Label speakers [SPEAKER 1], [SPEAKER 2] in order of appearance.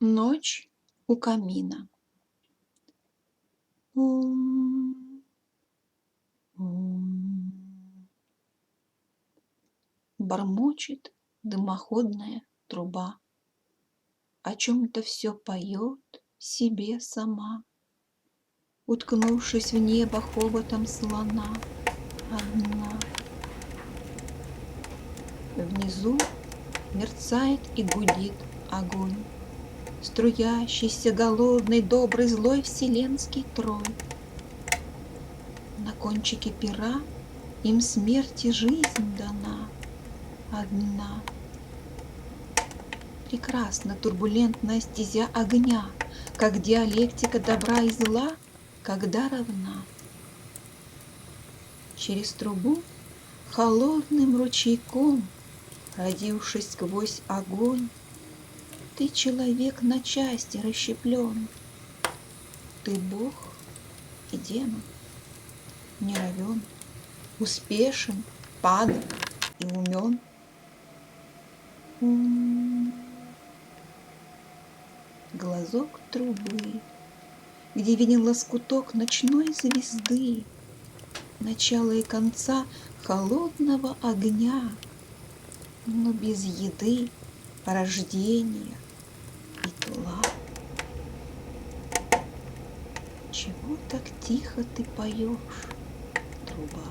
[SPEAKER 1] Ночь у камина. Ум, ум. Бормочет дымоходная труба, о чем-то все поет себе сама, уткнувшись в небо хоботом слона одна. Внизу мерцает и гудит огонь, струящийся, голодный, добрый, злой вселенский трой. На кончике пера им смерть и жизнь дана одна. Прекрасна турбулентная стезя огня, как диалектика добра и зла, когда равна. Через трубу холодным ручейком, родившись сквозь огонь, ты, человек, на части расщеплен. Ты бог и демон, не равен, успешен, падок и умен. Глазок трубы, где виден лоскуток ночной звезды, начала и конца холодного огня, но без еды, рождения и тла. Чего так тихо ты поешь, труба?